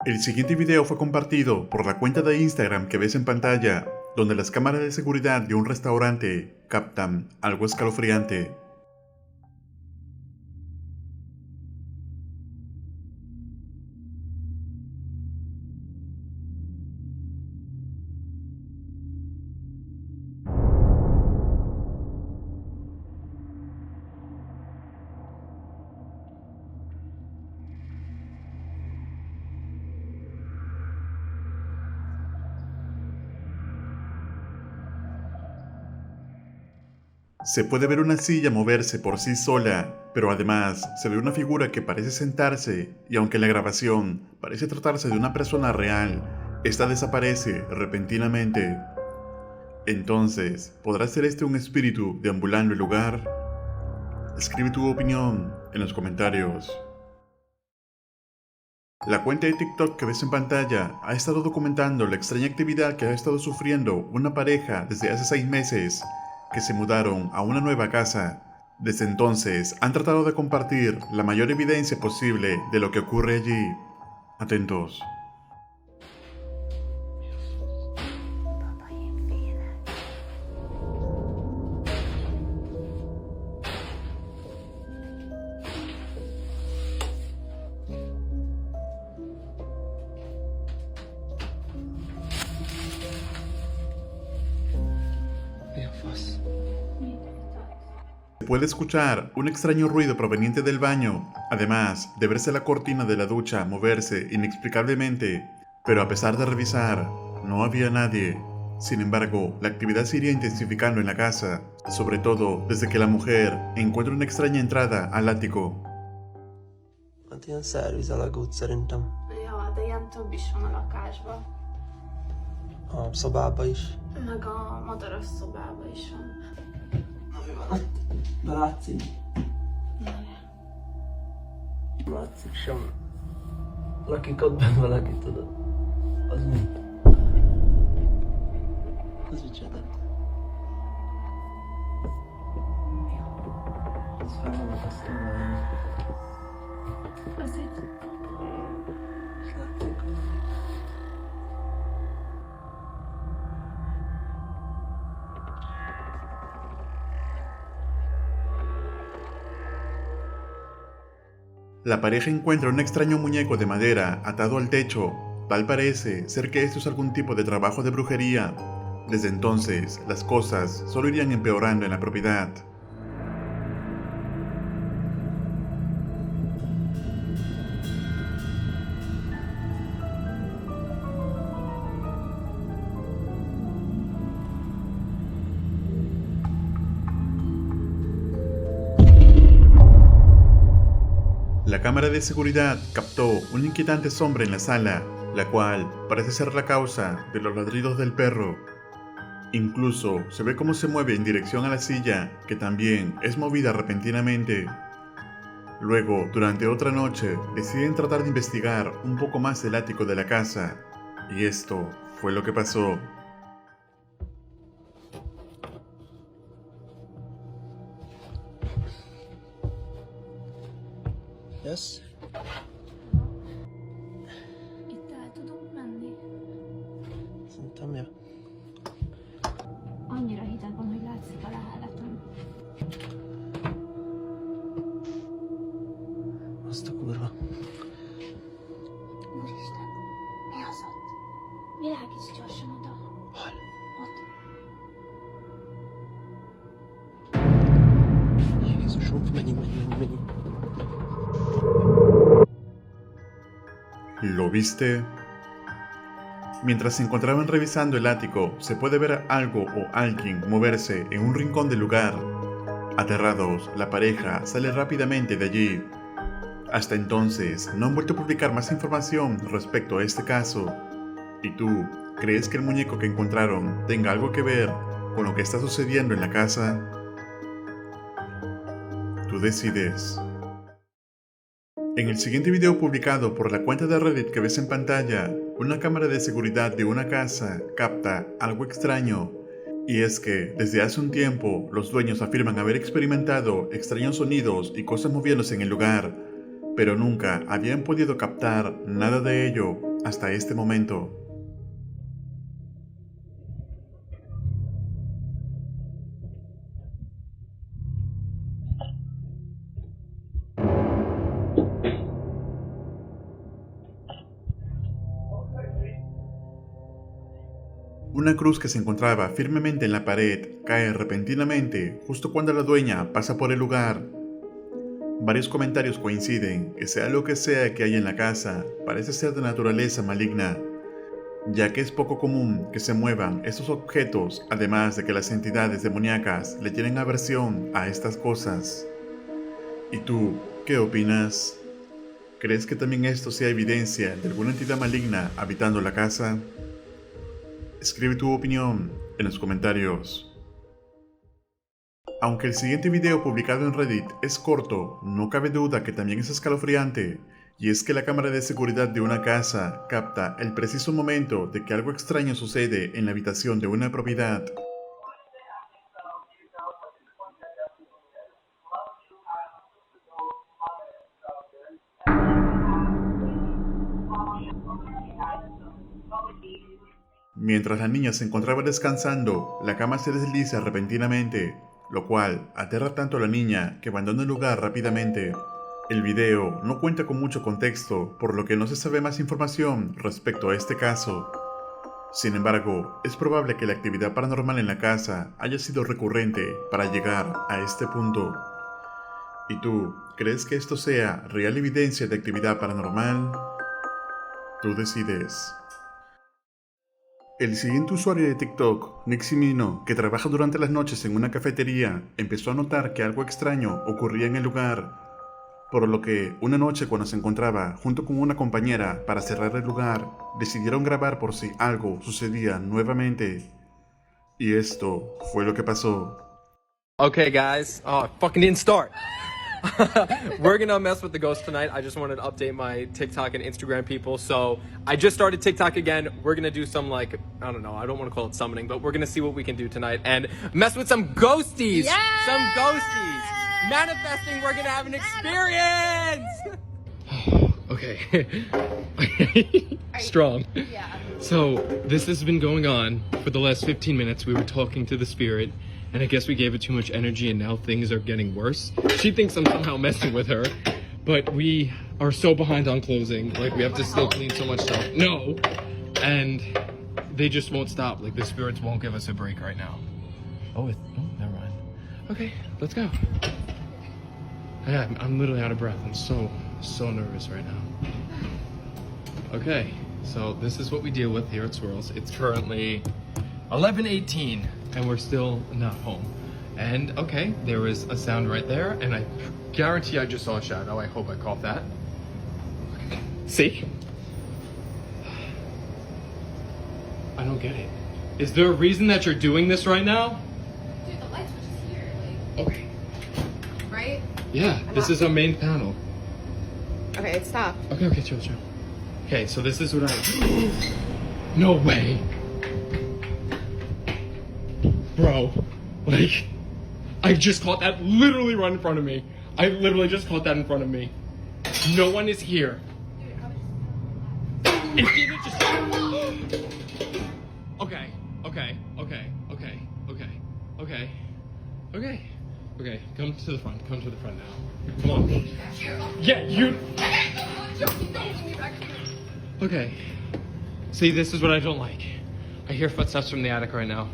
El siguiente video fue compartido por la cuenta de Instagram que ves en pantalla, donde las cámaras de seguridad de un restaurante captan algo escalofriante. Se puede ver una silla moverse por sí sola, pero además se ve una figura que parece sentarse y aunque la grabación parece tratarse de una persona real, esta desaparece repentinamente. Entonces, ¿podrá ser este un espíritu deambulando el lugar? Escribe tu opinión en los comentarios. La cuenta de TikTok que ves en pantalla ha estado documentando la extraña actividad que ha estado sufriendo una pareja desde hace 6 meses que se mudaron a una nueva casa. Desde entonces han tratado de compartir la mayor evidencia posible de lo que ocurre allí. Atentos. Se puede escuchar un extraño ruido proveniente del baño, además de verse la cortina de la ducha moverse inexplicablemente, pero a pesar de revisar, no había nadie. Sin embargo, la actividad se iría intensificando en la casa, sobre todo desde que la mujer encuentra una extraña entrada al ático. Hát ilyen szerviz alagút szerintem. Ja, de ilyen több is van a lakásban. A szobába is. Meg a madaras szobában is van. Na mi van ott? De látszik? Ne. Látszik sem. Lakik ott benne valaki, tudod. Az mi? Az micsoda? Ez felmagadasztó valami. Az egy... És látszik. La pareja encuentra un extraño muñeco de madera atado al techo. Tal parece ser que esto es algún tipo de trabajo de brujería. Desde entonces, las cosas solo irían empeorando en la propiedad. La cámara de seguridad captó una inquietante sombra en la sala, la cual parece ser la causa de los ladridos del perro. Incluso se ve cómo se mueve en dirección a la silla, que también es movida repentinamente. Luego, durante otra noche, deciden tratar de investigar un poco más el ático de la casa, y esto fue lo que pasó. Jössz? Itt el tudunk menni? Szerintem ja. Annyira hideg van, hogy látszik a leheletem. Azt a kurva. Úristen, mi az ott? Világíts gyorsan oda. Hol? Ott. Jézusom, menjünk. ¿Lo viste? Mientras se encontraban revisando el ático, se puede ver algo o alguien moverse en un rincón del lugar. Aterrados, la pareja sale rápidamente de allí. Hasta entonces, no han vuelto a publicar más información respecto a este caso. ¿Y tú, crees que el muñeco que encontraron tenga algo que ver con lo que está sucediendo en la casa? Tú decides. En el siguiente video publicado por la cuenta de Reddit que ves en pantalla, una cámara de seguridad de una casa capta algo extraño. Y es que, desde hace un tiempo, los dueños afirman haber experimentado extraños sonidos y cosas moviéndose en el lugar, pero nunca habían podido captar nada de ello. hasta este momento. Una cruz que se encontraba firmemente en la pared cae repentinamente justo cuando la dueña pasa por el lugar. Varios comentarios coinciden que sea lo que sea que hay en la casa, parece ser de naturaleza maligna, ya que es poco común que se muevan estos objetos, además de que las entidades demoníacas le tienen aversión a estas cosas. ¿Y tú, qué opinas? ¿Crees que también esto sea evidencia de alguna entidad maligna habitando la casa? Escribe tu opinión en los comentarios. Aunque el siguiente video publicado en Reddit es corto, no cabe duda que también es escalofriante, y es que la cámara de seguridad de una casa capta el preciso momento de que algo extraño sucede en la habitación de una propiedad. Mientras la niña se encontraba descansando, la cama se desliza repentinamente, lo cual aterra tanto a la niña que abandona el lugar rápidamente. El video no cuenta con mucho contexto, por lo que no se sabe más información respecto a este caso. Sin embargo, es probable que la actividad paranormal en la casa haya sido recurrente para llegar a este punto. ¿Y tú, crees que esto sea real evidencia de actividad paranormal? Tú decides. El siguiente usuario de TikTok, Niximino, que trabaja durante las noches en una cafetería, empezó a notar que algo extraño ocurría en el lugar, por lo que una noche cuando se encontraba junto con una compañera para cerrar el lugar, decidieron grabar por si algo sucedía nuevamente. Y esto fue lo que pasó. Okay, guys. Oh, I fucking didn't start. We're gonna mess with the ghost tonight. I just wanted to update my TikTok and Instagram people. So I just started TikTok again. We're gonna do some like, I don't know, I don't want to call it summoning, but we're gonna see what we can do tonight and mess with some ghosties. Yes! Some ghosties. Manifesting, we're gonna have an experience. Okay. Strong. Yeah. So this has been going on for the last 15 minutes. We were talking to the spirit, and I guess we gave it too much energy, and now things are getting worse. She thinks I'm somehow messing with her, but we are so behind on closing. Like, we have to still clean so much stuff. No! And they just won't stop. Like, the spirits won't give us a break right now. Oh, never mind. Okay, let's go. Yeah, I'm literally out of breath. I'm so nervous right now. Okay, so this is what we deal with here at Swirls. It's currently 11:18. And we're still not home. And okay, there was a sound right there, and I guarantee I just saw a shadow. I hope I caught that. See? I don't get it. Is there a reason that you're doing this right now? Dude, the light switch is here. Like, Okay. right? Yeah, this is our main panel. Okay, it stopped. Okay, chill. Okay, so this is what I... No way. Bro, like, I just caught that literally right in front of me. I literally just caught that in front of me. No one is here. It didn't just... Okay, come to the front now. Come on. Yeah, you... Okay. See, this is what I don't like. I hear footsteps from the attic right now.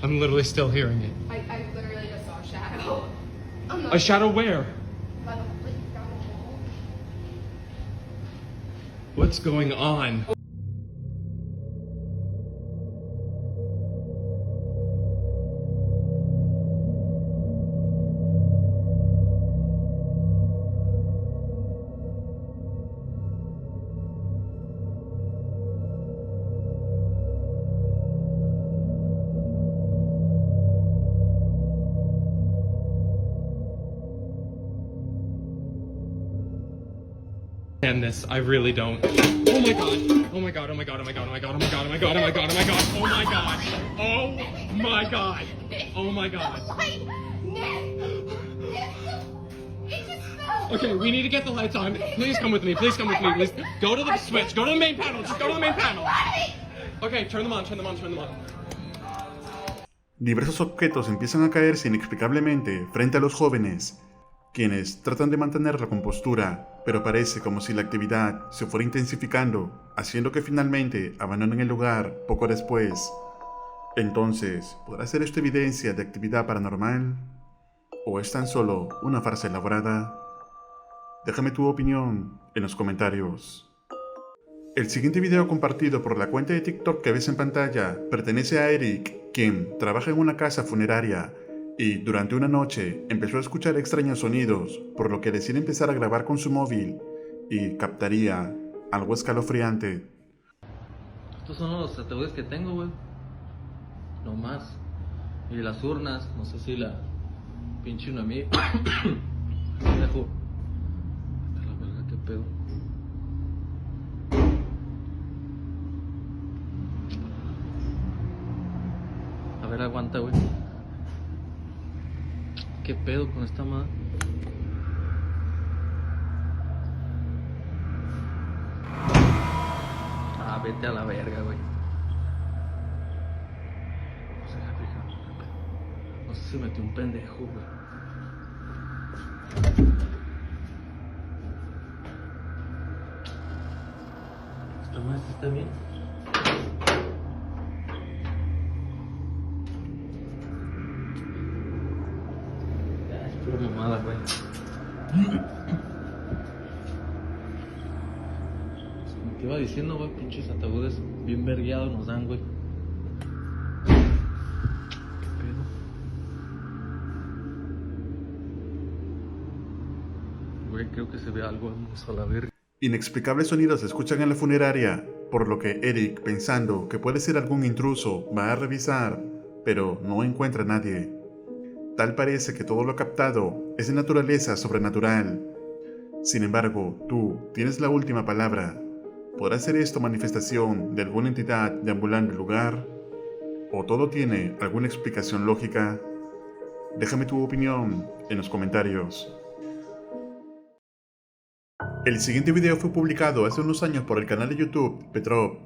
I'm literally still hearing it. I literally just saw a shadow. A shadow where? By the wall. What's going on? And this, I really don't. Oh my god! Oh my god! Oh my god! Oh my god! Oh my god! Oh my god! Oh my god! Oh my god! Oh my god! Oh my god! Oh my god! Oh my god! Nick! It just fell Okay, we need to get the lights on. Please come with me. Please come with me. Please go to the switch. Go to the main panel. Just go to the main panel. Okay, turn them on. Turn them on. Turn them on. Diversos objetos empiezan a caerse inexplicablemente frente a los jóvenes, quienes tratan de mantener la compostura, pero parece como si la actividad se fuera intensificando, haciendo que finalmente abandonen el lugar poco después. Entonces, ¿podrá ser esto evidencia de actividad paranormal? ¿O es tan solo una farsa elaborada? Déjame tu opinión en los comentarios. El siguiente video compartido por la cuenta de TikTok que ves en pantalla pertenece a Eric, quien trabaja en una casa funeraria y durante una noche empezó a escuchar extraños sonidos, por lo que decide empezar a grabar con su móvil y captaría algo escalofriante. Estos son los ataúdes que tengo, güey. No más. Y las urnas, no sé si la pinche una mí. Dejo. A la verga, qué pedo. A ver, aguanta, güey. ¿Qué pedo con esta madre? Ah, vete a la verga, güey. No sé si metió un pendejo, güey. ¿Esta madre está bien? Ya, es pura mamada, güey. Como te iba diciendo, güey, pinches ataúdes bien vergueados nos dan, güey. ¿Qué pedo? Güey, creo que se ve algo, vamos a la verga. Inexplicables sonidos se escuchan en la funeraria, por lo que Eric, pensando que puede ser algún intruso, va a revisar, pero no encuentra a nadie. Tal parece que todo lo captado es de naturaleza sobrenatural. Sin embargo, tú tienes la última palabra. ¿Podrá ser esto manifestación de alguna entidad deambulando el lugar? ¿O todo tiene alguna explicación lógica? Déjame tu opinión en los comentarios. El siguiente video fue publicado hace unos años por el canal de YouTube Petrov.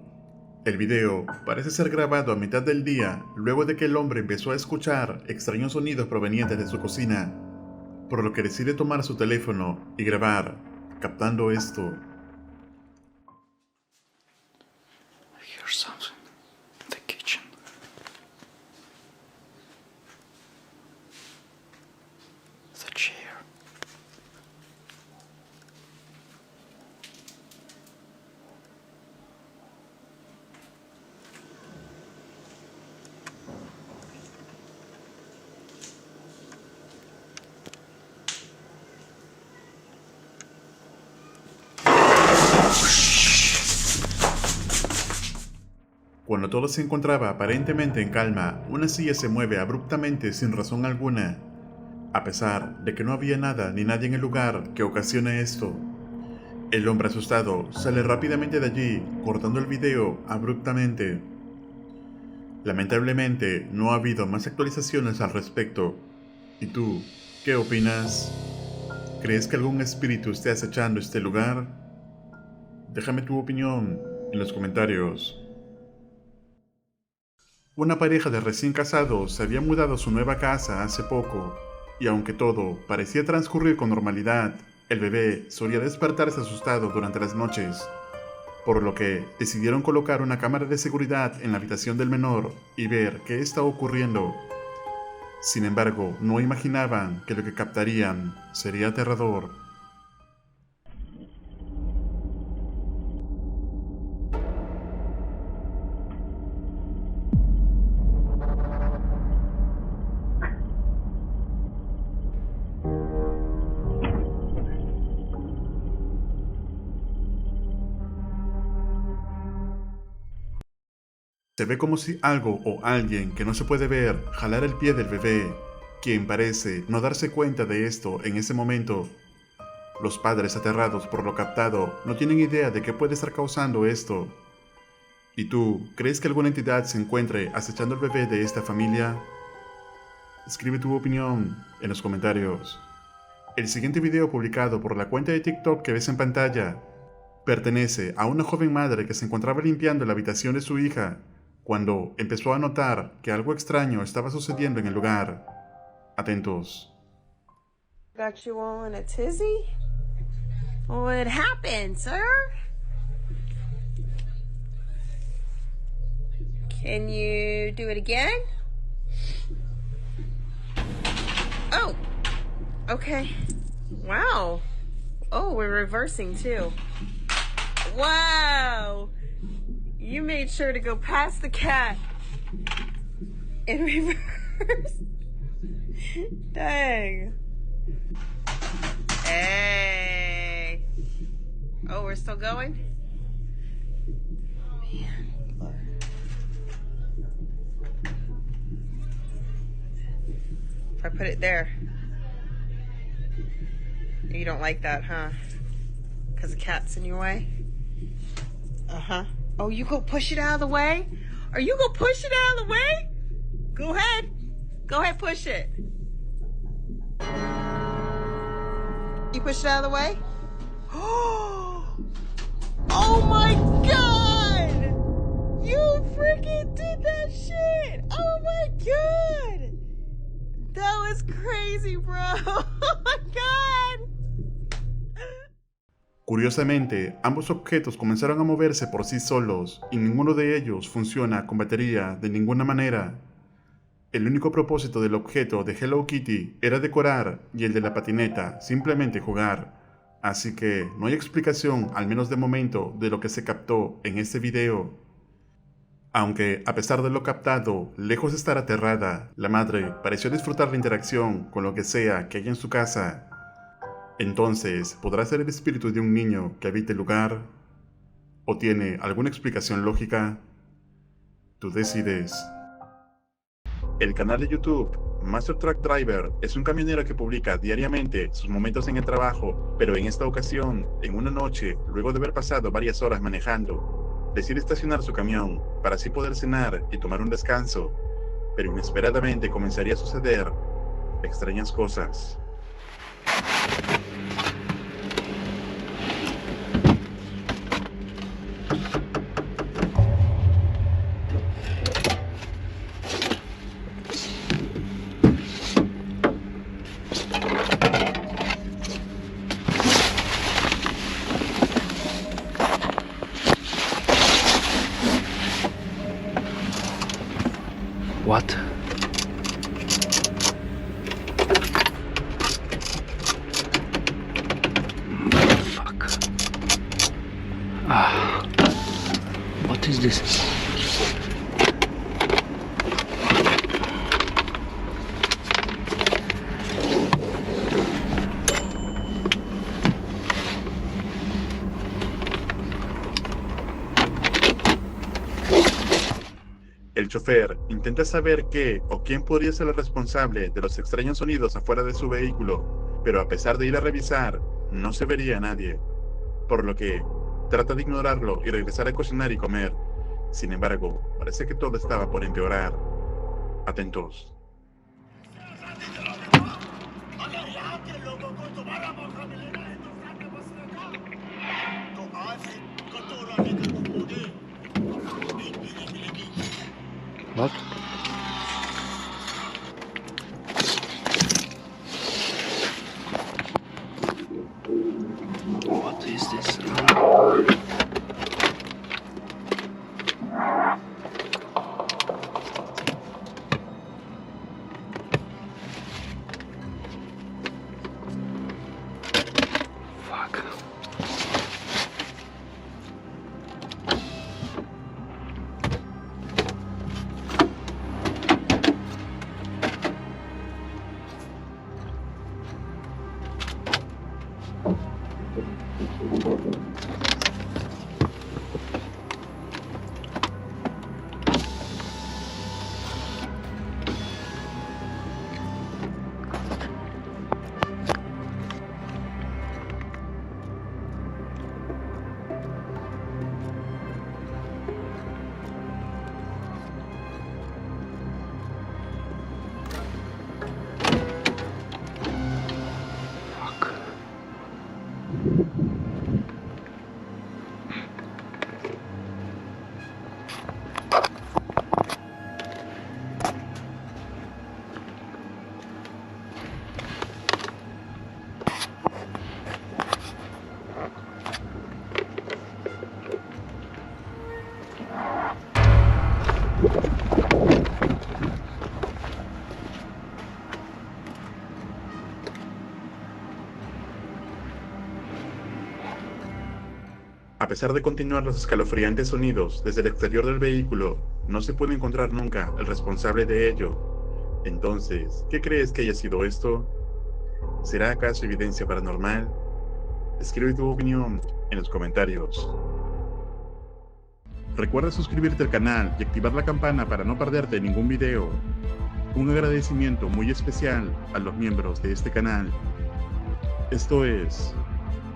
El video parece ser grabado a mitad del día, luego de que el hombre empezó a escuchar extraños sonidos provenientes de su cocina, por lo que decide tomar su teléfono y grabar, captando esto. I hear something in the kitchen. The chair. Cuando todo se encontraba aparentemente en calma, una silla se mueve abruptamente sin razón alguna, a pesar de que no había nada ni nadie en el lugar que ocasione esto. El hombre asustado sale rápidamente de allí, cortando el video abruptamente. Lamentablemente, no ha habido más actualizaciones al respecto. ¿Y tú, qué opinas? ¿Crees que algún espíritu esté acechando este lugar? Déjame tu opinión en los comentarios. Una pareja de recién casados se había mudado a su nueva casa hace poco, y aunque todo parecía transcurrir con normalidad, el bebé solía despertarse asustado durante las noches, por lo que decidieron colocar una cámara de seguridad en la habitación del menor y ver qué está ocurriendo. Sin embargo, no imaginaban que lo que captarían sería aterrador. Se ve como si algo o alguien que no se puede ver jalara el pie del bebé, quien parece no darse cuenta de esto en ese momento. Los padres, aterrados por lo captado, no tienen idea de qué puede estar causando esto. ¿Y tú, crees que alguna entidad se encuentre acechando al bebé de esta familia? Escribe tu opinión en los comentarios. El siguiente video publicado por la cuenta de TikTok que ves en pantalla pertenece a una joven madre que se encontraba limpiando la habitación de su hija cuando empezó a notar que algo extraño estaba sucediendo en el lugar. Atentos. Got you all in a tizzy? What happened, sir? Can you do it again? Oh, okay. Wow. Oh, we're reversing too. Wow. You made sure to go past the cat in reverse. Dang. Hey. Oh, we're still going? Man. If I put it there. You don't like that, huh? Because the cat's in your way? Uh-huh. Oh, you go push it out of the way? Are you gonna push it out of the way? Go ahead. Go ahead, push it. You push it out of the way? Oh my god! You freaking did that shit! Oh my god! That was crazy, bro! Oh my god! Curiosamente, ambos objetos comenzaron a moverse por sí solos y ninguno de ellos funciona con batería de ninguna manera. El único propósito del objeto de Hello Kitty era decorar y el de la patineta simplemente jugar. Así que no hay explicación, al menos de momento, de lo que se captó en este video. Aunque, a pesar de lo captado, lejos de estar aterrada, la madre pareció disfrutar la interacción con lo que sea que haya en su casa. Entonces, ¿podrá ser el espíritu de un niño que habita el lugar? ¿O tiene alguna explicación lógica? Tú decides. El canal de YouTube Master Truck Driver es un camionero que publica diariamente sus momentos en el trabajo, pero en esta ocasión, en una noche, luego de haber pasado varias horas manejando, decide estacionar su camión para así poder cenar y tomar un descanso, pero inesperadamente comenzaría a suceder extrañas cosas. What? Fuck. What is this? El chofer intenta saber qué o quién podría ser el responsable de los extraños sonidos afuera de su vehículo, pero a pesar de ir a revisar, no se vería a nadie, por lo que trata de ignorarlo y regresar a cocinar y comer. Sin embargo, parece que todo estaba por empeorar. Atentos. What? What is this? Fuck. Fuck. A pesar de continuar los escalofriantes sonidos desde el exterior del vehículo, no se puede encontrar nunca el responsable de ello. Entonces, ¿qué crees que haya sido esto? ¿Será acaso evidencia paranormal? Escribe tu opinión en los comentarios. Recuerda suscribirte al canal y activar la campana para no perderte ningún video. Un agradecimiento muy especial a los miembros de este canal. Esto es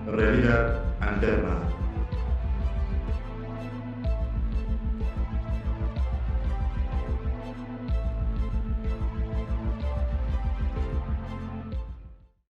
Realidad Alterna.